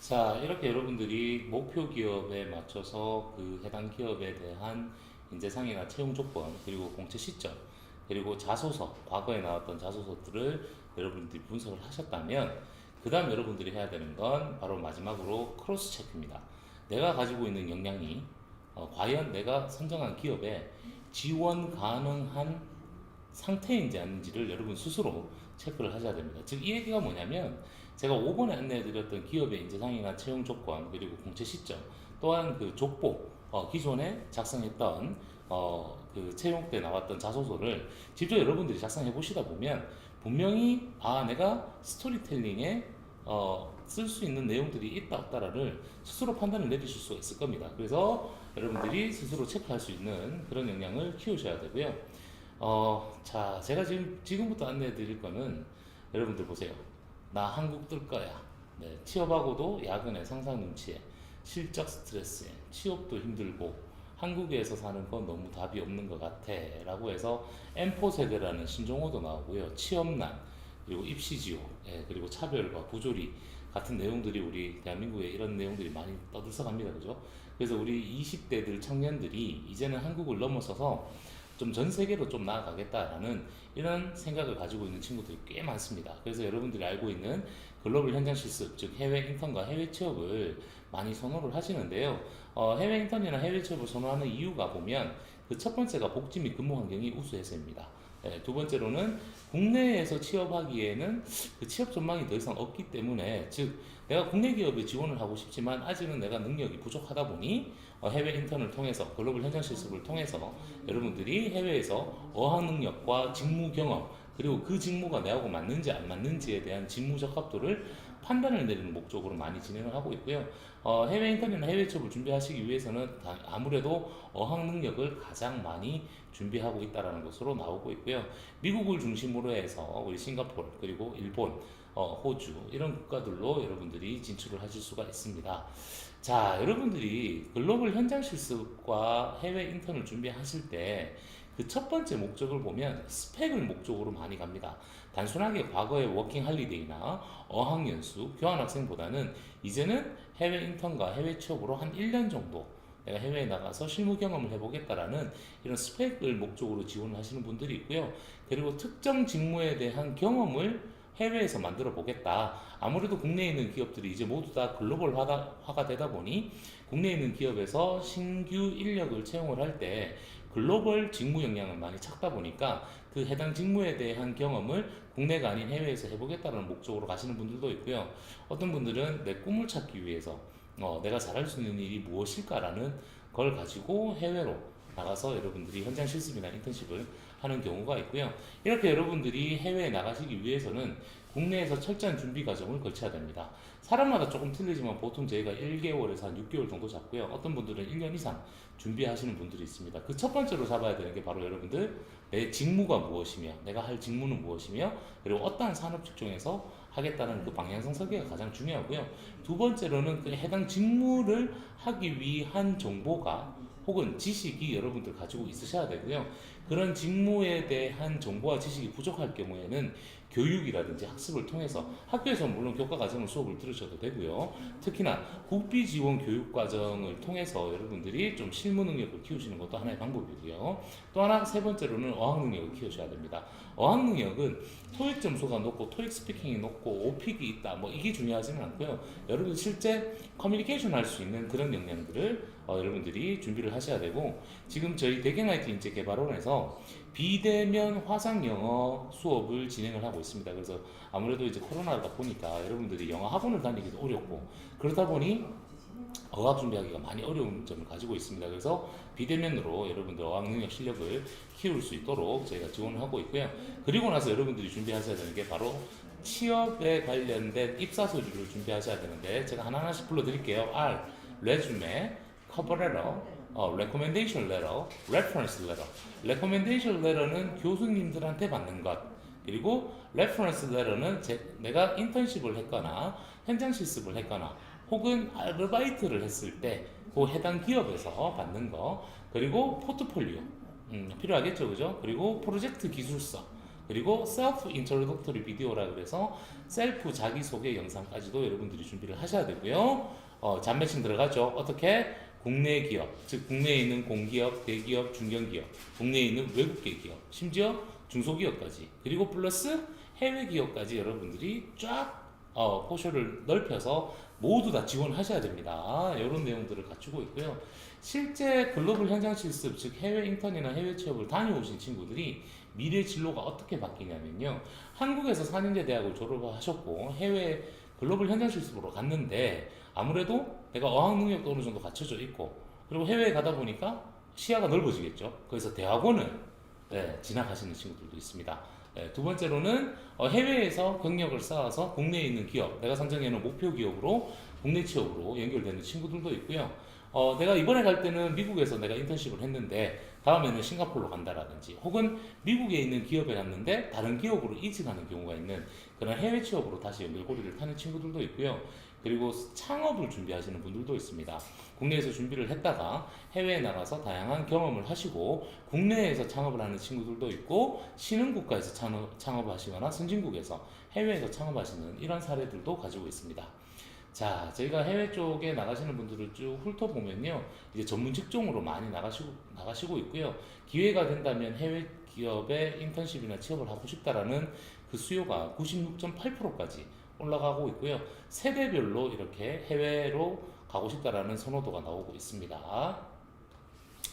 자, 이렇게 여러분들이 목표 기업에 맞춰서 그 해당 기업에 대한 인재상이나 채용 조건, 그리고 공채 시점, 그리고 자소서, 과거에 나왔던 자소서들을 여러분들이 분석을 하셨다면, 그 다음 여러분들이 해야 되는 건 바로 마지막으로 크로스 체크입니다. 내가 가지고 있는 역량이 과연 내가 선정한 기업에 지원 가능한 상태인지 아닌지를 여러분 스스로 체크를 하셔야 됩니다. 즉, 이 얘기가 뭐냐면, 제가 5번에 안내해드렸던 기업의 인재상이나 채용 조건, 그리고 공채 시점, 또한 그 족보, 기존에 작성했던 그 채용 때 나왔던 자소서를 직접 여러분들이 작성해 보시다 보면 분명히 내가 스토리텔링에 쓸 수 있는 내용들이 있다 없다를 스스로 판단을 내리실 수가 있을 겁니다. 그래서 여러분들이 스스로 체크할 수 있는 그런 역량을 키우셔야 되고요. 자, 제가 지금부터 안내해 드릴 거는 여러분들 보세요. 나 한국 뜰 거야. 네, 취업하고도 야근에 상사 눈치에 실적 스트레스에 취업도 힘들고 한국에서 사는 건 너무 답이 없는 것 같아 라고 해서 M4 세대라는 신종어도 나오고요. 취업난, 그리고 입시지옥, 그리고 차별과 부조리 같은 내용들이 우리 대한민국에 이런 내용들이 많이 떠들썩합니다. 그죠? 그래서 우리 20대들 청년들이 이제는 한국을 넘어서서 좀 전 세계로 좀 나아가겠다라는 이런 생각을 가지고 있는 친구들이 꽤 많습니다. 그래서 여러분들이 알고 있는 글로벌 현장 실습, 즉 해외 인턴과 해외 취업을 많이 선호를 하시는데요. 해외 인턴이나 해외 취업을 선호하는 이유가 보면 그 첫 번째가 복지 및 근무 환경이 우수해서입니다. 두 번째로는 국내에서 취업하기에는 그 취업 전망이 더 이상 없기 때문에, 즉 내가 국내 기업에 지원을 하고 싶지만 아직은 내가 능력이 부족하다 보니 해외 인턴을 통해서 글로벌 현장 실습을 통해서 여러분들이 해외에서 어학 능력과 직무 경험, 그리고 그 직무가 내하고 맞는지 안 맞는지에 대한 직무 적합도를 판단을 내리는 목적으로 많이 진행을 하고 있고요. 해외 인턴이나 해외 취업을 준비하시기 위해서는 아무래도 어학 능력을 가장 많이 준비하고 있다는 것으로 나오고 있고요. 미국을 중심으로 해서 우리 싱가포르, 그리고 일본, 호주 이런 국가들로 여러분들이 진출을 하실 수가 있습니다. 자, 여러분들이 글로벌 현장 실습과 해외 인턴을 준비하실 때 그 첫 번째 목적을 보면 스펙을 목적으로 많이 갑니다. 단순하게 과거의 워킹 할리데이나 어학연수, 교환학생보다는 이제는 해외 인턴과 해외 취업으로 한 1년 정도 내가 해외에 나가서 실무 경험을 해보겠다라는 이런 스펙을 목적으로 지원을 하시는 분들이 있고요. 그리고 특정 직무에 대한 경험을 해외에서 만들어 보겠다. 아무래도 국내에 있는 기업들이 이제 모두 다 글로벌화가 되다 보니 국내에 있는 기업에서 신규 인력을 채용을 할 때 글로벌 직무 역량을 많이 찾다 보니까 그 해당 직무에 대한 경험을 국내가 아닌 해외에서 해보겠다는 목적으로 가시는 분들도 있고요. 어떤 분들은 내 꿈을 찾기 위해서 내가 잘할 수 있는 일이 무엇일까라는 걸 가지고 해외로 나가서 여러분들이 현장 실습이나 인턴십을 하는 경우가 있고요. 이렇게 여러분들이 해외에 나가시기 위해서는 국내에서 철저한 준비 과정을 거쳐야 됩니다. 사람마다 조금 틀리지만 보통 저희가 1개월에서 한 6개월 정도 잡고요. 어떤 분들은 1년 이상 준비하시는 분들이 있습니다. 그 첫 번째로 잡아야 되는 게 바로 여러분들 내 직무가 무엇이며 내가 할 직무는 무엇이며 그리고 어떠한 산업 직종에서 하겠다는 그 방향성 설계가 가장 중요하고요. 두 번째로는 그 해당 직무를 하기 위한 정보가 혹은 지식이 여러분들 가지고 있으셔야 되고요. 그런 직무에 대한 정보와 지식이 부족할 경우에는 교육이라든지 학습을 통해서 학교에서 물론 교과 과정을 수업을 들으셔도 되고요. 특히나 국비 지원 교육 과정을 통해서 여러분들이 좀 실무 능력을 키우시는 것도 하나의 방법이고요. 또 하나 세 번째로는 어학 능력을 키우셔야 됩니다. 어학 능력은 토익 점수가 높고 토익 스피킹이 높고 오픽이 있다 뭐 이게 중요하지는 않고요. 여러분 실제 커뮤니케이션 할 수 있는 그런 역량들을 여러분들이 준비를 하셔야 되고, 지금 저희 대경 IT 인재 개발원에서 비대면 화상 영어 수업을 진행을 하고 있습니다. 그래서 아무래도 이제 코로나다 보니까 여러분들이 영어 학원을 다니기도 어렵고 그러다 보니 어학 준비하기가 많이 어려운 점을 가지고 있습니다. 그래서 비대면으로 여러분들 어학 능력 실력을 키울 수 있도록 저희가 지원을 하고 있고요. 그리고 나서 여러분들이 준비하셔야 되는 게 바로 취업에 관련된 입사서류를 준비하셔야 되는데, 제가 하나하나씩 불러드릴게요. R, 레주메, 커버 레터, recommendation letter, reference letter. recommendation letter는 교수님들한테 받는 것. 그리고 reference letter는 내가 인턴십을 했거나 현장 실습을 했거나 혹은 아르바이트를 했을 때 그 해당 기업에서 받는 거. 그리고 포트폴리오 필요하겠죠, 그죠? 그리고 프로젝트 기술서, 그리고 셀프 인트로덕토리 비디오라 그래서 셀프 자기소개 영상까지도 여러분들이 준비를 하셔야 되고요. 잔매칭 들어가죠. 어떻게? 국내 기업, 즉 국내에 있는 공기업, 대기업, 중견기업, 국내에 있는 외국계 기업, 심지어 중소기업까지, 그리고 플러스 해외 기업까지 여러분들이 쫙 포쇼를 넓혀서 모두 다 지원하셔야 됩니다. 이런 내용들을 갖추고 있고요. 실제 글로벌 현장 실습, 즉 해외 인턴이나 해외 취업을 다녀오신 친구들이 미래 진로가 어떻게 바뀌냐면요. 한국에서 4년제 대학을 졸업하셨고 해외 글로벌 현장 실습으로 갔는데 아무래도 내가 어학 능력도 어느 정도 갖춰져 있고 그리고 해외에 가다 보니까 시야가 넓어지겠죠. 그래서 대학원을 진학하시는 친구들도 있습니다. 두 번째로는 해외에서 경력을 쌓아서 국내에 있는 기업, 내가 선정해놓은 목표 기업으로 국내 취업으로 연결되는 친구들도 있고요. 내가 이번에 갈 때는 미국에서 내가 인턴십을 했는데 다음에는 싱가포르로 간다라든지 혹은 미국에 있는 기업에 갔는데 다른 기업으로 이직하는 경우가 있는 그런 해외 취업으로 다시 연결고리를 타는 친구들도 있고요. 그리고 창업을 준비하시는 분들도 있습니다. 국내에서 준비를 했다가 해외에 나가서 다양한 경험을 하시고 국내에서 창업을 하는 친구들도 있고 신흥국가에서 창업을 하시거나 선진국에서 해외에서 창업하시는 이런 사례들도 가지고 있습니다. 자, 저희가 해외 쪽에 나가시는 분들을 쭉 훑어보면요. 이제 전문 직종으로 많이 나가시고 있고요. 기회가 된다면 해외 기업에 인턴십이나 취업을 하고 싶다라는 그 수요가 96.8%까지 올라가고 있고요. 세대별로 이렇게 해외로 가고 싶다라는 선호도가 나오고 있습니다.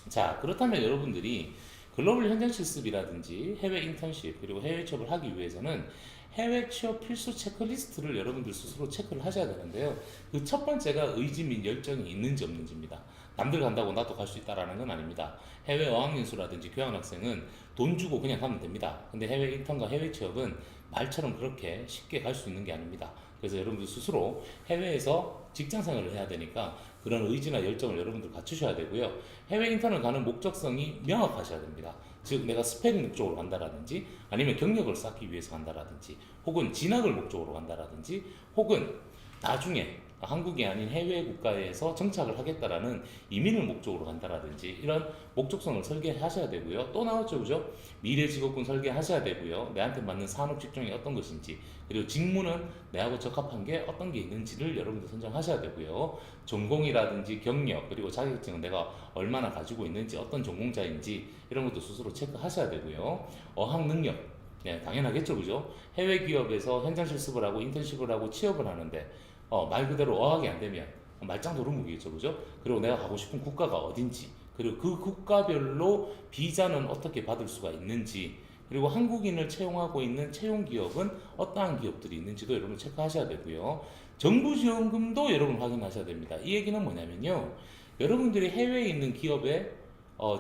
자, 그렇다면 여러분들이 글로벌 현장 실습이라든지 해외 인턴십 그리고 해외 취업을 하기 위해서는 해외 취업 필수 체크리스트를 여러분들 스스로 체크를 하셔야 되는데요. 그 첫 번째가 의지 및 열정이 있는지 없는지입니다. 남들 간다고 나도 갈 수 있다라는 건 아닙니다. 해외 어학연수라든지 교환학생은 돈 주고 그냥 가면 됩니다. 근데 해외 인턴과 해외 취업은 말처럼 그렇게 쉽게 갈 수 있는 게 아닙니다. 그래서 여러분들 스스로 해외에서 직장 생활을 해야 되니까 그런 의지나 열정을 여러분들 갖추셔야 되고요. 해외 인턴을 가는 목적성이 명확하셔야 됩니다. 즉 내가 스펙 목적으로 간다라든지 아니면 경력을 쌓기 위해서 간다라든지 혹은 진학을 목적으로 간다라든지 혹은 나중에 한국이 아닌 해외 국가에서 정착을 하겠다라는 이민을 목적으로 간다라든지 이런 목적성을 설계하셔야 되고요. 또 나왔죠, 그죠? 미래 직업군 설계하셔야 되고요. 내한테 맞는 산업 직종이 어떤 것인지 그리고 직무는 내하고 적합한 게 어떤 게 있는지를 여러분들 선정하셔야 되고요. 전공이라든지 경력 그리고 자격증은 내가 얼마나 가지고 있는지 어떤 전공자인지 이런 것도 스스로 체크하셔야 되고요. 어학 능력 당연하겠죠, 그죠? 해외 기업에서 현장 실습을 하고 인턴십을 하고 취업을 하는데 말 그대로 어학이 안 되면 말짱 도루묵이겠죠, 그죠? 그리고 내가 가고 싶은 국가가 어딘지, 그리고 그 국가별로 비자는 어떻게 받을 수가 있는지, 그리고 한국인을 채용하고 있는 채용 기업은 어떠한 기업들이 있는지도 여러분 체크하셔야 되고요. 정부 지원금도 여러분 확인하셔야 됩니다. 이 얘기는 뭐냐면요, 여러분들이 해외에 있는 기업에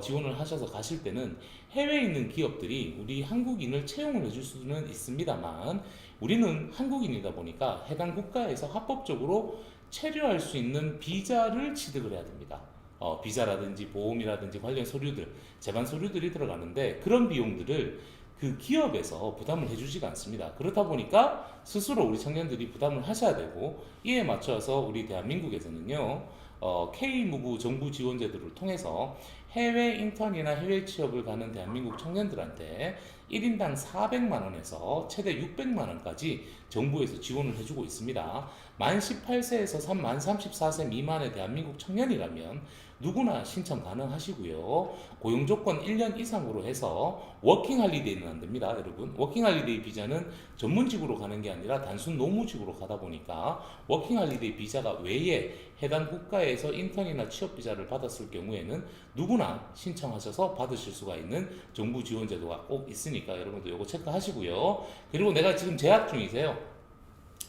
지원을 하셔서 가실 때는 해외에 있는 기업들이 우리 한국인을 채용을 해줄 수는 있습니다만 우리는 한국인이다 보니까 해당 국가에서 합법적으로 체류할 수 있는 비자를 취득을 해야 됩니다. 비자라든지 보험이라든지 관련 서류들, 제반 서류들이 들어가는데 그런 비용들을 그 기업에서 부담을 해주지가 않습니다. 그렇다 보니까 스스로 우리 청년들이 부담을 하셔야 되고 이에 맞춰서 우리 대한민국에서는요. K무구 정부 지원제도를 통해서 해외 인턴이나 해외 취업을 가는 대한민국 청년들한테 1인당 400만원에서 최대 600만원까지 정부에서 지원을 해주고 있습니다. 만 18세에서 만 34세 미만의 대한민국 청년이라면 누구나 신청 가능하시고요. 고용조건 1년 이상으로 해서 워킹할리데이는 안 됩니다, 여러분. 워킹할리데이 비자는 전문직으로 가는 게 아니라 단순 노무직으로 가다 보니까 워킹할리데이 비자가 외에 해당 국가에서 인턴이나 취업 비자를 받았을 경우에는 누구나 신청하셔서 받으실 수가 있는 정부 지원 제도가 꼭 있으니까 여러분들 이거 체크하시고요. 그리고 내가 지금 재학 중이세요.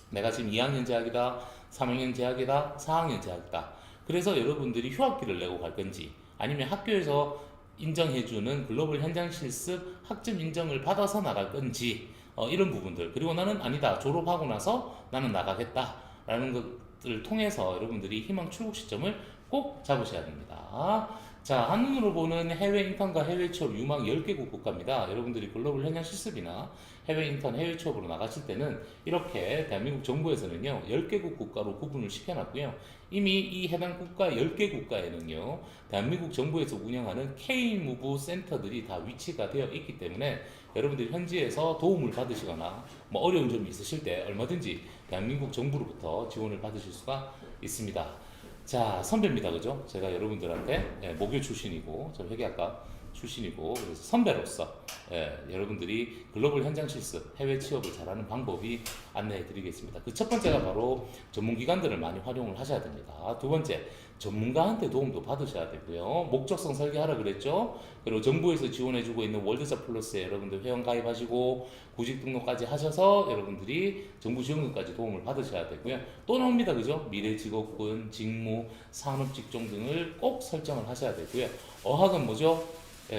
내가 지금 2학년 재학이다, 3학년 재학이다, 4학년 재학이다. 그래서 여러분들이 휴학기를 내고 갈 건지 아니면 학교에서 인정해주는 글로벌 현장 실습 학점 인정을 받아서 나갈 건지 이런 부분들, 그리고 나는 아니다, 졸업하고 나서 나는 나가겠다 라는 것들을 통해서 여러분들이 희망 출국 시점을 꼭 꼭 잡으셔야 됩니다. 자, 한눈으로 보는 해외 인턴과 해외 취업 유망 10개국 국가입니다. 여러분들이 글로벌 현장 실습이나 해외 인턴, 해외 취업으로 나가실 때는 이렇게 대한민국 정부에서는요, 10개국 국가로 구분을 시켜놨고요. 이미 이 해당 국가 10개 국가에는요, 대한민국 정부에서 운영하는 K-무브 센터들이 다 위치가 되어 있기 때문에 여러분들이 현지에서 도움을 받으시거나 뭐 어려운 점이 있으실 때 얼마든지 대한민국 정부로부터 지원을 받으실 수가 있습니다. 자, 선배입니다. 그죠? 제가 여러분들한테 모교 출신이고, 저 회계학과 출신이고, 그래서 선배로서 여러분들이 글로벌 현장 실습, 해외 취업을 잘하는 방법이 안내해 드리겠습니다. 그 첫 번째가 바로 전문기관들을 많이 활용을 하셔야 됩니다. 두 번째, 전문가한테 도움도 받으셔야 되고요. 목적성 설계하라 그랬죠? 그리고 정부에서 지원해주고 있는 월드잡 플러스에 여러분들 회원 가입하시고 구직 등록까지 하셔서 여러분들이 정부 지원금까지 도움을 받으셔야 되고요. 또 나옵니다. 그죠? 미래 직업군, 직무, 산업 직종 등을 꼭 설정을 하셔야 되고요. 어학은 뭐죠?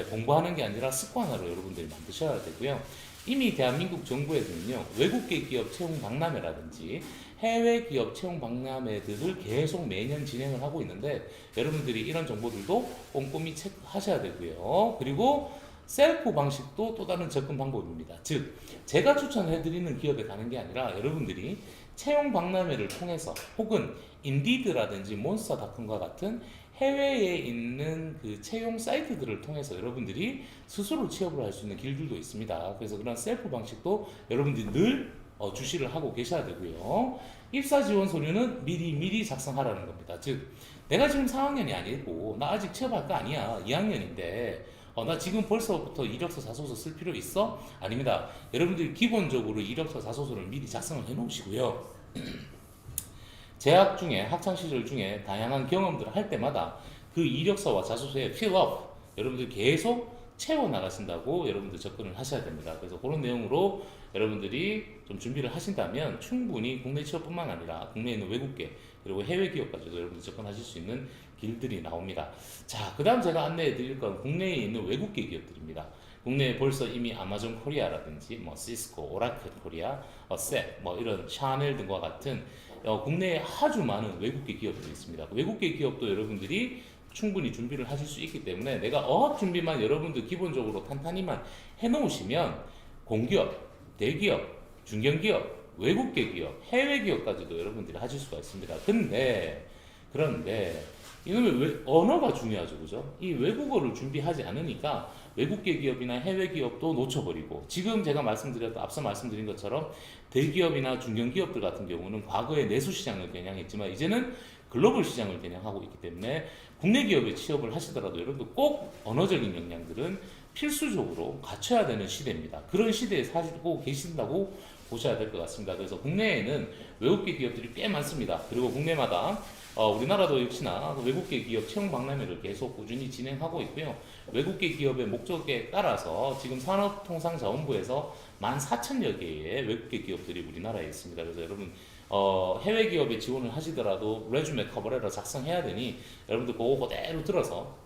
공부하는 게 아니라 습관화로 여러분들이 만드셔야 되고요. 이미 대한민국 정부에서는요, 외국계 기업 채용 박람회라든지 해외 기업 채용 박람회들을 계속 매년 진행을 하고 있는데 여러분들이 이런 정보들도 꼼꼼히 체크하셔야 되고요. 그리고 셀프 방식도 또 다른 접근 방법입니다. 즉, 제가 추천해드리는 기업에 가는 게 아니라 여러분들이 채용 박람회를 통해서 혹은 인디드라든지 몬스터닷컴과 같은 해외에 있는 그 채용 사이트들을 통해서 여러분들이 스스로 취업을 할 수 있는 길들도 있습니다. 그래서 그런 셀프 방식도 여러분들이 늘 주시를 하고 계셔야 되고요. 입사 지원 서류는 미리 작성하라는 겁니다. 즉, 내가 지금 4학년이 아니고 나 아직 취업할 거 아니야. 2학년인데 나 지금 벌써부터 이력서 자소서 쓸 필요 있어? 아닙니다. 여러분들이 기본적으로 이력서 자소서를 미리 작성을 해 놓으시고요. 재학 중에 학창 시절 중에 다양한 경험들을 할 때마다 그 이력서와 자소서에 필업 여러분들 계속 채워 나가신다고 여러분들 접근을 하셔야 됩니다. 그래서 그런 내용으로 여러분들이 좀 준비를 하신다면 충분히 국내 취업뿐만 아니라 국내에 있는 외국계 그리고 해외 기업까지도 여러분들 접근하실 수 있는 길들이 나옵니다. 자, 그 다음 제가 안내해 드릴 건 국내에 있는 외국계 기업들입니다. 국내에 벌써 이미 아마존 코리아라든지 뭐 시스코, 오라클 코리아, 셋, 뭐 이런 샤넬 등과 같은 국내에 아주 많은 외국계 기업들이 있습니다. 외국계 기업도 여러분들이 충분히 준비를 하실 수 있기 때문에 내가 어학 준비만 여러분들 기본적으로 탄탄히만 해놓으시면 공기업, 대기업, 중견기업, 외국계 기업, 해외 기업까지도 여러분들이 하실 수가 있습니다. 그런데 이놈의 언어가 중요하죠, 그죠? 이 외국어를 준비하지 않으니까 외국계 기업이나 해외 기업도 놓쳐버리고 지금 제가 앞서 말씀드린 것처럼 대기업이나 중견기업들 같은 경우는 과거에 내수 시장을 겨냥했지만 이제는 글로벌 시장을 겨냥하고 있기 때문에 국내 기업에 취업을 하시더라도 여러분들 꼭 언어적인 역량들은 필수적으로 갖춰야 되는 시대입니다. 그런 시대에 살고 계신다고 보셔야 될 것 같습니다. 그래서 국내에는 외국계 기업들이 꽤 많습니다. 그리고 국내마다 우리나라도 역시나 외국계 기업 채용 박람회를 계속 꾸준히 진행하고 있고요. 외국계 기업의 목적에 따라서 지금 산업통상자원부에서 14,000여 개의 외국계 기업들이 우리나라에 있습니다. 그래서 여러분 해외 기업에 지원을 하시더라도 레주메 커버레터 작성해야 되니 여러분들 그거 그대로 들어서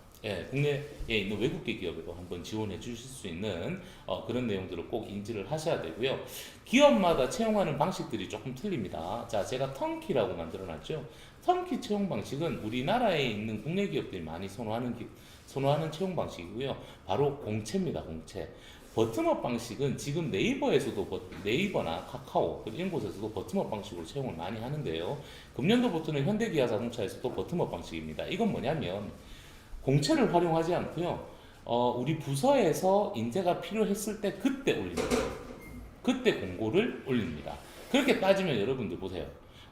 국내에 있는 외국계 기업에도 한번 지원해 주실 수 있는 그런 내용들을 꼭 인지를 하셔야 되고요. 기업마다 채용하는 방식들이 조금 틀립니다. 자, 제가 턴키라고 만들어 놨죠. 턴키 채용 방식은 우리나라에 있는 국내 기업들이 많이 선호하는 채용 방식이고요. 바로 공채입니다. 공채. 버텀업 방식은 지금 네이버나 카카오 이런 곳에서도 버텀업 방식으로 채용을 많이 하는데요. 금년도부터는 현대기아자동차에서도 버텀업 방식입니다. 이건 뭐냐면 공채를 활용하지 않고요. 우리 부서에서 인재가 필요했을 때 그때 올립니다. 그때 공고를 올립니다. 그렇게 따지면 여러분들 보세요.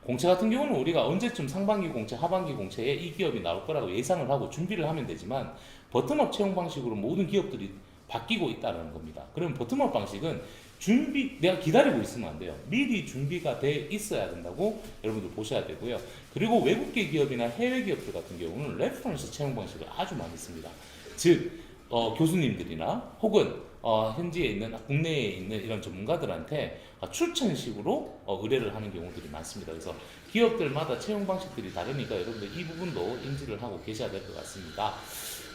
공채 같은 경우는 우리가 언제쯤 상반기 공채, 하반기 공채에 이 기업이 나올 거라고 예상을 하고 준비를 하면 되지만 버텀업 채용 방식으로 모든 기업들이 바뀌고 있다는 겁니다. 그럼 버텀업 방식은 내가 기다리고 있으면 안 돼요. 미리 준비가 돼 있어야 된다고 여러분들 보셔야 되고요. 그리고 외국계 기업이나 해외 기업들 같은 경우는 레퍼런스 채용 방식을 아주 많이 씁니다. 즉, 교수님들이나 혹은 현지에 있는 국내에 있는 이런 전문가들한테 추천식으로 의뢰를 하는 경우들이 많습니다. 그래서 기업들마다 채용 방식들이 다르니까 여러분들 이 부분도 인지를 하고 계셔야 될 것 같습니다.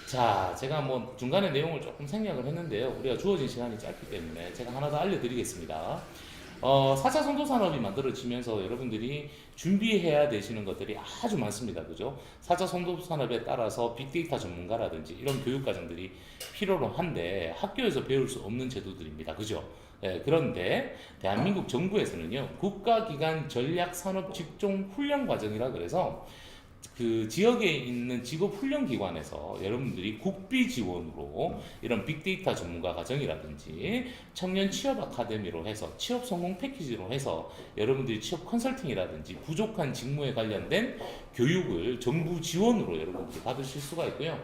자, 제가 뭐 중간에 내용을 조금 생략을 했는데요. 우리가 주어진 시간이 짧기 때문에 제가 하나 더 알려드리겠습니다. 4차 선도산업이 만들어지면서 여러분들이 준비해야 되시는 것들이 아주 많습니다. 그죠? 4차 선도산업에 따라서 빅데이터 전문가라든지 이런 교육과정들이 필요로 한데 학교에서 배울 수 없는 제도들입니다. 그죠? 예, 그런데 대한민국 정부에서는요, 국가기관 전략산업 직종 훈련 과정이라 그래서 그 지역에 있는 직업훈련기관에서 여러분들이 국비 지원으로 이런 빅데이터 전문가 과정이라든지 청년 취업 아카데미로 해서 취업 성공 패키지로 해서 여러분들이 취업 컨설팅이라든지 부족한 직무에 관련된 교육을 정부 지원으로 여러분들이 받으실 수가 있고요.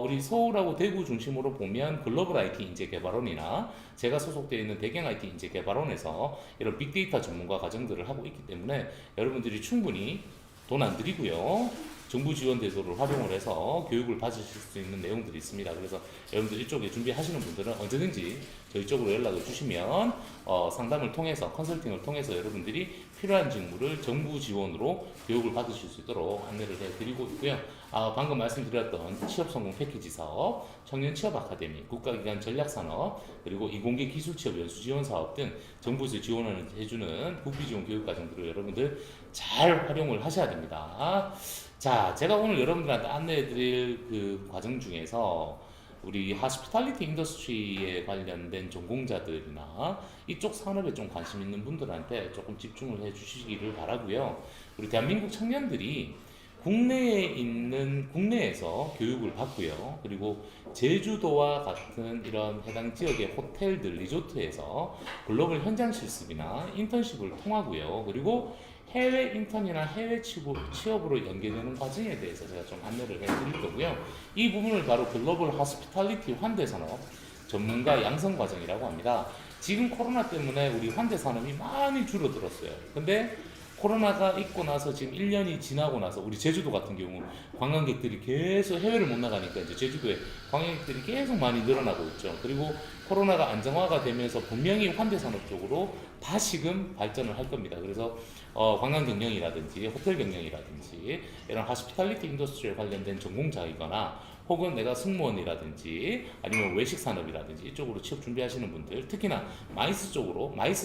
우리 서울하고 대구 중심으로 보면 글로벌 IT 인재개발원이나 제가 소속되어 있는 대경 IT 인재개발원에서 이런 빅데이터 전문가 과정들을 하고 있기 때문에 여러분들이 충분히 돈 안 들이고요. 정부 지원 제도를 활용을 해서 교육을 받으실 수 있는 내용들이 있습니다. 그래서 여러분들 이쪽에 준비하시는 분들은 언제든지 저희 쪽으로 연락을 주시면 상담을 통해서 컨설팅을 통해서 여러분들이 필요한 직무를 정부 지원으로 교육을 받으실 수 있도록 안내를 해드리고 있고요. 방금 말씀드렸던 취업 성공 패키지 사업, 청년 취업 아카데미, 국가기관 전략산업, 그리고 이공계 기술 취업 연수 지원 사업 등 정부에서 지원을 해주는 국비 지원 교육 과정들을 여러분들 잘 활용을 하셔야 됩니다. 자, 제가 오늘 여러분들한테 안내해드릴 그 과정 중에서 우리 하스피탈리티 인더스트리에 관련된 전공자들이나 이쪽 산업에 좀 관심 있는 분들한테 조금 집중을 해 주시기를 바라고요. 우리 대한민국 청년들이 국내에서 교육을 받고요. 그리고 제주도와 같은 이런 해당 지역의 호텔들, 리조트에서 글로벌 현장 실습이나 인턴십을 통하고요. 그리고 해외 인턴이나 해외 취업으로 연계되는 과정에 대해서 제가 좀 안내를 해드릴 거고요. 이 부분을 바로 글로벌 호스피탈리티 환대산업 전문가 양성 과정이라고 합니다. 지금 코로나 때문에 우리 환대 산업이 많이 줄어들었어요. 근데 코로나가 있고 나서 지금 1년이 지나고 나서 우리 제주도 같은 경우 관광객들이 계속 해외를 못 나가니까 이제 제주도에 관광객들이 계속 많이 늘어나고 있죠. 그리고 코로나가 안정화가 되면서 분명히 환대 산업 쪽으로 다시금 발전을 할 겁니다. 그래서 관광 경영이라든지 호텔 경영이라든지 이런 하스피탈리티 인더스트리에 관련된 전공자이거나 혹은 내가 승무원이라든지 아니면 외식 산업이라든지 이쪽으로 취업 준비하시는 분들, 특히나 마이스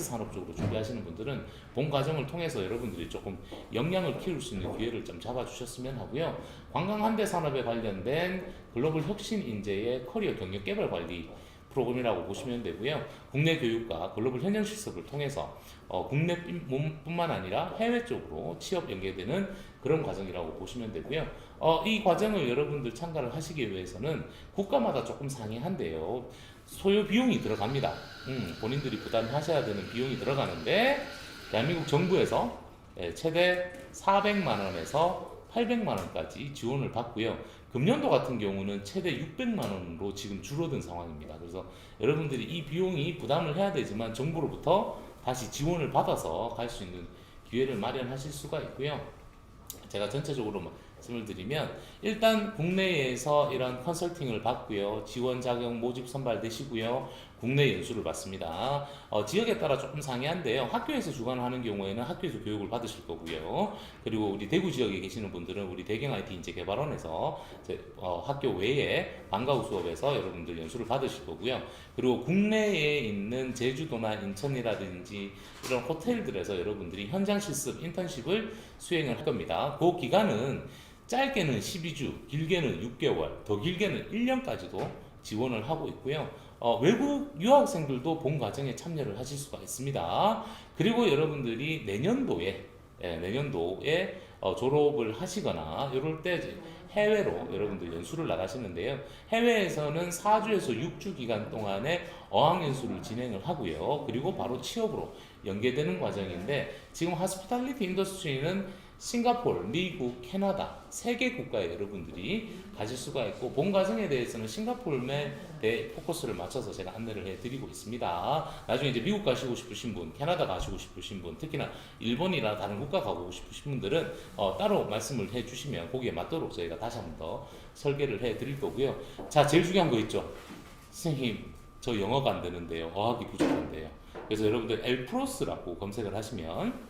산업 쪽으로 준비하시는 분들은 본 과정을 통해서 여러분들이 조금 역량을 키울 수 있는 기회를 좀 잡아주셨으면 하고요. 관광 환대 산업에 관련된 글로벌 혁신 인재의 커리어 경력 개발 관리 프로그램이라고 보시면 되고요. 국내 교육과 글로벌 현장 실습을 통해서 국내뿐만 아니라 해외 쪽으로 취업 연계되는 그런 과정이라고 보시면 되고요. 이 과정을 여러분들 참가를 하시기 위해서는 국가마다 조금 상이한데요. 소요 비용이 들어갑니다. 본인들이 부담하셔야 되는 비용이 들어가는데 대한민국 정부에서 최대 400만 원에서 800만 원까지 지원을 받고요. 금년도 같은 경우는 최대 600만 원으로 지금 줄어든 상황입니다. 그래서 여러분들이 이 비용이 부담을 해야 되지만 정부로부터 다시 지원을 받아서 갈 수 있는 기회를 마련하실 수가 있고요. 제가 전체적으로 말씀을 드리면 일단 국내에서 이런 컨설팅을 받고요. 지원 자격 모집 선발되시고요. 국내 연수를 받습니다. 지역에 따라 조금 상이한데요. 학교에서 주관하는 경우에는 학교에서 교육을 받으실 거고요. 그리고 우리 대구 지역에 계시는 분들은 우리 대경 IT 인재개발원에서 학교 외에 방과 후 수업에서 여러분들 연수를 받으실 거고요. 그리고 국내에 있는 제주도나 인천이라든지 이런 호텔들에서 여러분들이 현장 실습, 인턴십을 수행을 할 겁니다. 그 기간은 짧게는 12주, 길게는 6개월, 더 길게는 1년까지도 지원을 하고 있고요. 외국 유학생들도 본 과정에 참여를 하실 수가 있습니다. 그리고 여러분들이 내년도에 졸업을 하시거나 이럴 때 해외로 여러분들 연수를 나가시는데요. 해외에서는 4주에서 6주 기간 동안에 어학연수를 진행을 하고요. 그리고 바로 취업으로 연계되는 과정인데 지금 하스피탈리티 인더스트리는 싱가포르, 미국, 캐나다 3개 국가에 여러분들이 가실 수가 있고 본 과정에 대해서는 싱가포르에 대해 포커스를 맞춰서 제가 안내를 해드리고 있습니다. 나중에 이제 미국 가시고 싶으신 분, 캐나다 가시고 싶으신 분, 특히나 일본이나 다른 국가 가고 싶으신 분들은 따로 말씀을 해주시면 거기에 맞도록 저희가 다시 한 번 더 설계를 해드릴 거고요. 자, 제일 중요한 거 있죠. 선생님, 저 영어가 안 되는데요. 어학이 부족한데요. 그래서 여러분들 엘프로스라고 검색을 하시면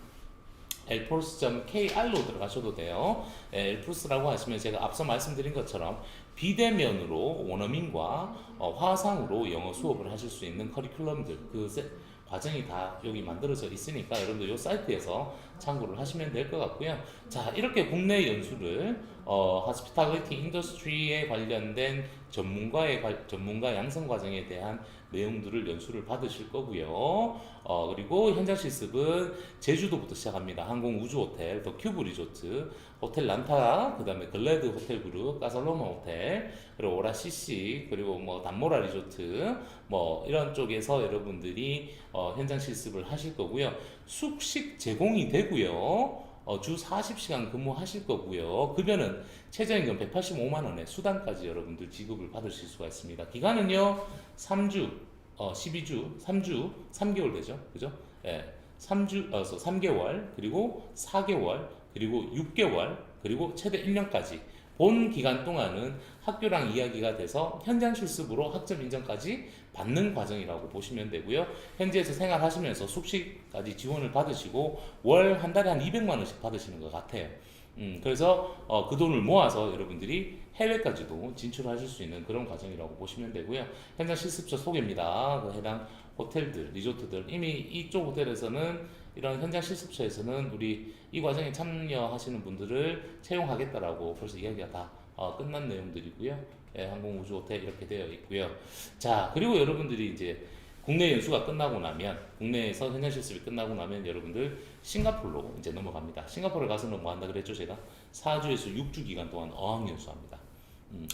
elpros.kr로 들어가셔도 돼요. elpros라고 하시면 제가 앞서 말씀드린 것처럼 비대면으로 원어민과 화상으로 영어 수업을 하실 수 있는 커리큘럼들, 과정이 다 여기 만들어져 있으니까 여러분들 이 사이트에서 참고를 하시면 될 것 같고요. 자, 이렇게 국내 연수를 hospitality 인더스트리에 관련된 전문가 양성 과정에 대한 내용들을 연수를 받으실 거고요. 그리고 현장 실습은 제주도부터 시작합니다. 항공 우주 호텔, 더 큐브 리조트, 호텔 란타, 그 다음에 글래드 호텔 그룹, 까살로마 호텔, 그리고 오라시시, 그리고 뭐 단모라 리조트, 뭐 이런 쪽에서 여러분들이 현장 실습을 하실 거고요. 숙식 제공이 되고요. 주 40시간 근무하실 거고요. 급여는 최저임금 185만 원에 수당까지 여러분들 지급을 받으실 수가 있습니다. 기간은요, 3주, 12주, 3주, 3개월 되죠. 그죠? 예. 3개월, 그리고 4개월, 그리고 6개월, 그리고 최대 1년까지. 본 기간 동안은 학교랑 이야기가 돼서 현장 실습으로 학점 인정까지 받는 과정이라고 보시면 되고요. 현지에서 생활하시면서 숙식까지 지원을 받으시고 월 한 달에 한 200만 원씩 받으시는 것 같아요. 그래서 그 돈을 모아서 여러분들이 해외까지도 진출하실 수 있는 그런 과정이라고 보시면 되고요. 현장 실습처 소개입니다. 그 해당 호텔들, 리조트들 이미 이쪽 호텔에서는 이런 현장 실습처에서는 우리 이 과정에 참여하시는 분들을 채용하겠다라고 벌써 이야기가 다 끝난 내용들이고요. 예, 항공우주호텔 이렇게 되어 있고요. 자, 그리고 여러분들이 이제 국내 연수가 끝나고 나면, 국내에서 현장 실습이 끝나고 나면 여러분들 싱가포르로 이제 넘어갑니다. 싱가포르에 가서는 뭐 한다 그랬죠, 제가? 4주에서 6주 기간 동안 어학연수합니다.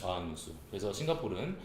어학연수. 그래서 싱가포르는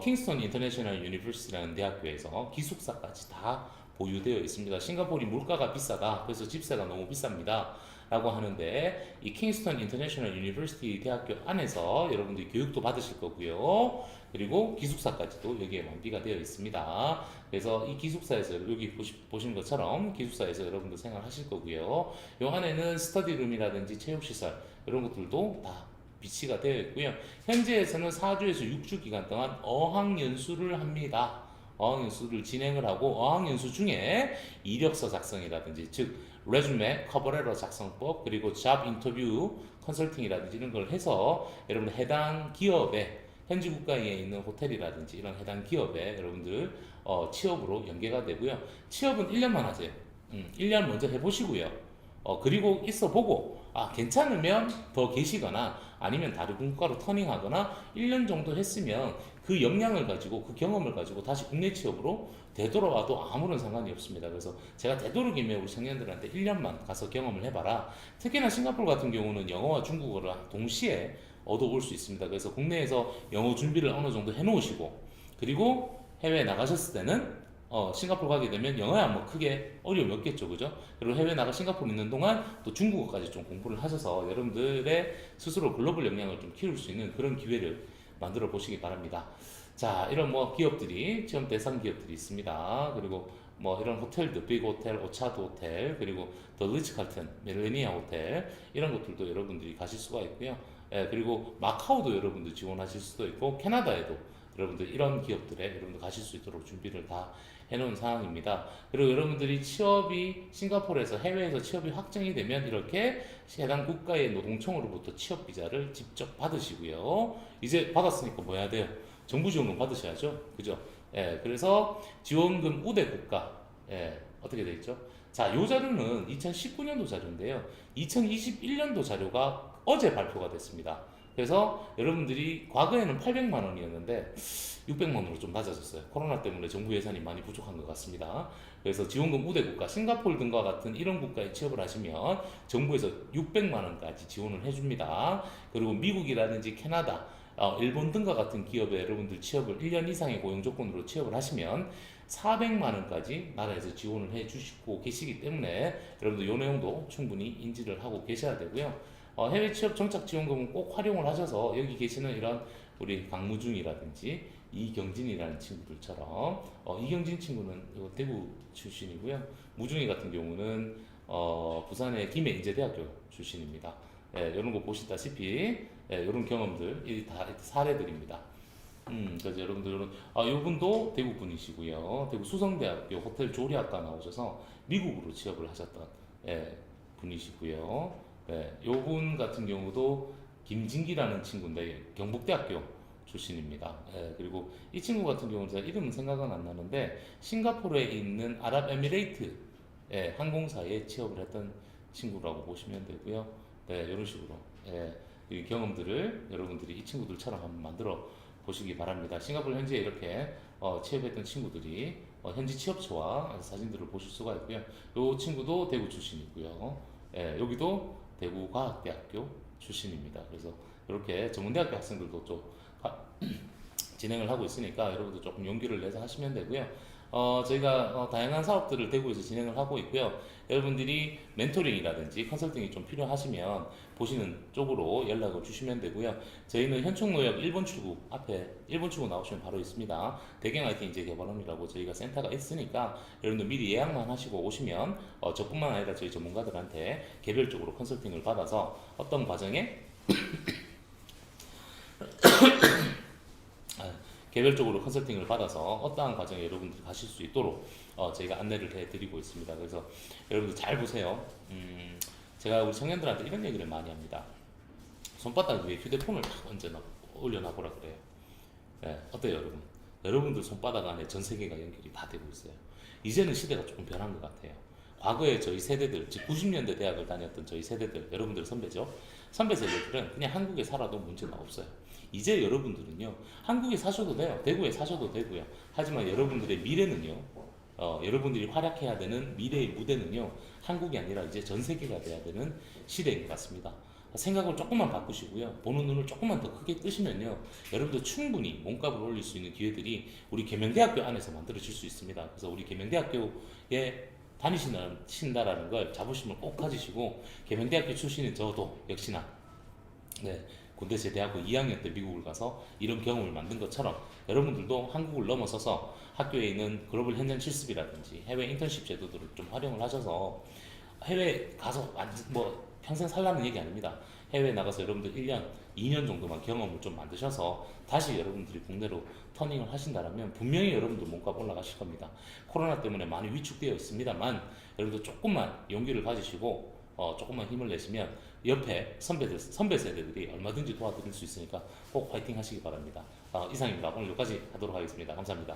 킹스턴 인터내셔널 유니버시티라는 대학교에서 기숙사까지 다 보유되어 있습니다. 싱가포르이 물가가 비싸다. 그래서 집세가 너무 비쌉니다. 라고 하는데 이 킹스턴 인터내셔널 유니버시티 대학교 안에서 여러분들이 교육도 받으실 거고요. 그리고 기숙사까지도 여기에 완비가 되어 있습니다. 그래서 이 기숙사에서 여기 보시는 것처럼 기숙사에서 여러분들 생활하실 거고요. 이 안에는 스터디룸이라든지 체육시설 이런 것들도 다 비치가 되어 있고요. 현지에서는 4주에서 6주 기간 동안 어학연수를 합니다. 어학연수를 진행을 하고 어학연수 중에 이력서 작성이라든지 즉 레주메, 커버레터 작성법 그리고 잡 인터뷰 컨설팅이라든지 이런 걸 해서 여러분 해당 기업에 현지 국가에 있는 호텔이라든지 이런 해당 기업에 여러분들 취업으로 연계가 되고요. 취업은 1년만 하세요. 1년 먼저 해보시고요. 그리고 있어 보고 괜찮으면 더 계시거나 아니면 다른 국가로 터닝하거나 1년 정도 했으면 그 역량을 가지고 그 경험을 가지고 다시 국내 취업으로 되돌아와도 아무런 상관이 없습니다. 그래서 제가 되도록이면 우리 청년들한테 1년만 가서 경험을 해봐라. 특히나 싱가포르 같은 경우는 영어와 중국어를 동시에 얻어올 수 있습니다. 그래서 국내에서 영어 준비를 어느 정도 해놓으시고 그리고 해외에 나가셨을 때는 싱가포르 가게 되면 영어야 뭐 크게 어려움이 없겠죠, 그죠? 그리고 해외 나가 싱가포르 있는 동안 또 중국어까지 좀 공부를 하셔서 여러분들의 스스로 글로벌 역량을 좀 키울 수 있는 그런 기회를 만들어 보시기 바랍니다. 자, 이런 뭐 기업들이 지원 대상 기업들이 있습니다. 그리고 뭐 이런 호텔들, 빅 호텔, 오차드 호텔, 그리고 더 리츠 칼튼, 멜레니아 호텔 이런 것들도 여러분들이 가실 수가 있고요. 예, 그리고 마카오도 여러분들 지원하실 수도 있고 캐나다에도 여러분들 이런 기업들에 여러분들 가실 수 있도록 준비를 다 해놓은 상황입니다. 그리고 여러분들이 취업이 싱가포르에서 해외에서 취업이 확정이 되면 이렇게 해당 국가의 노동청으로부터 취업 비자를 직접 받으시고요. 이제 받았으니까 뭐 해야 돼요? 정부 지원금 받으셔야죠. 그죠? 예, 그래서 지원금 우대 국가 어떻게 돼 있죠? 자, 요 자료는 2019년도 자료인데요. 2021년도 자료가 어제 발표가 됐습니다. 그래서 여러분들이 과거에는 800만 원이었는데 600만 원으로 좀 낮아졌어요. 코로나 때문에 정부 예산이 많이 부족한 것 같습니다. 그래서 지원금 우대 국가, 싱가포르 등과 같은 이런 국가에 취업을 하시면 정부에서 600만 원까지 지원을 해줍니다. 그리고 미국이라든지 캐나다, 일본 등과 같은 기업에 여러분들 취업을 1년 이상의 고용 조건으로 취업을 하시면 400만 원까지 나라에서 지원을 해 주시고 계시기 때문에 여러분들 이 내용도 충분히 인지를 하고 계셔야 되고요. 해외 취업 정착 지원금은 꼭 활용을 하셔서 여기 계시는 이런 우리 강무중이라든지 이경진이라는 친구들처럼 이경진 친구는 대구 출신이고요. 무중이 같은 경우는 부산의 김해인제대학교 출신입니다. 예, 이런 거 보시다시피 이런 경험들 다 사례들입니다. 그래서 여러분들 이분도 대구 분이시고요. 대구 수성대학교 호텔 조리학과 나오셔서 미국으로 취업을 하셨던 분이시고요. 요분 같은 경우도 김진기라는 친구인데 경북대학교 출신입니다. 예, 그리고 이 친구 같은 경우는 제가 이름은 생각은 안 나는데 싱가포르에 있는 아랍에미레이트 항공사에 취업을 했던 친구라고 보시면 되고요. 네, 이런 식으로 이 경험들을 여러분들이 이 친구들처럼 한번 만들어 보시기 바랍니다. 싱가포르 현지에 이렇게 취업했던 친구들이 현지 취업처와 사진들을 보실 수가 있고요. 이 친구도 대구 출신이고요. 여기도 대구과학대학교 출신입니다. 그래서 이렇게 전문대학교 학생들도 좀 진행을 하고 있으니까 여러분도 조금 용기를 내서 하시면 되고요. 저희가 다양한 사업들을 대구에서 진행을 하고 있고요. 여러분들이 멘토링이라든지 컨설팅이 좀 필요하시면 보시는 쪽으로 연락을 주시면 되고요. 저희는 현충로역 1번 출구 앞에 1번 출구 나오시면 바로 있습니다. 대경 IT 인재 개발원이라고 저희가 센터가 있으니까 여러분들 미리 예약만 하시고 오시면 저뿐만 아니라 저희 전문가들한테 개별적으로 컨설팅을 받아서 어떤 과정에 개별적으로 컨설팅을 받아서 어떠한 과정에 여러분들이 가실 수 있도록 저희가 안내를 해드리고 있습니다. 그래서 여러분들 잘 보세요. 제가 우리 청년들한테 이런 얘기를 많이 합니다. 손바닥 위에 휴대폰을 탁 올려놔보라 그래요. 네, 어때요, 여러분? 여러분들 손바닥 안에 전 세계가 연결이 다 되고 있어요. 이제는 시대가 조금 변한 것 같아요. 과거에 저희 세대들, 즉 90년대 대학을 다녔던 저희 세대들, 여러분들 선배죠. 선배 세대들은 그냥 한국에 살아도 문제가 없어요. 이제 여러분들은요, 한국에 사셔도 돼요. 대구에 사셔도 되고요. 하지만 여러분들의 미래는요, 여러분들이 활약해야 되는 미래의 무대는요, 한국이 아니라 이제 전 세계가 돼야 되는 시대인 것 같습니다. 생각을 조금만 바꾸시고요. 보는 눈을 조금만 더 크게 뜨시면요. 여러분들 충분히 몸값을 올릴 수 있는 기회들이 우리 계명대학교 안에서 만들어질 수 있습니다. 그래서 우리 계명대학교에 다니신다라는 걸 자부심을 꼭 가지시고, 계명대학교 출신인 저도 역시나 군대 제대하고 2학년 때 미국을 가서 이런 경험을 만든 것처럼 여러분들도 한국을 넘어서서 학교에 있는 글로벌 현장 실습이라든지 해외 인턴십 제도들을 좀 활용을 하셔서 해외 가서 뭐 평생 살라는 얘기 아닙니다. 해외 나가서 여러분들 1년, 2년 정도만 경험을 좀 만드셔서 다시 여러분들이 국내로 터닝을 하신다면 분명히 여러분들 몸값 올라가실 겁니다. 코로나 때문에 많이 위축되어 있습니다만 여러분들 조금만 용기를 가지시고 조금만 힘을 내시면 옆에 선배 세대들이 얼마든지 도와드릴 수 있으니까 꼭 파이팅 하시기 바랍니다. 이상입니다. 오늘 여기까지 하도록 하겠습니다. 감사합니다.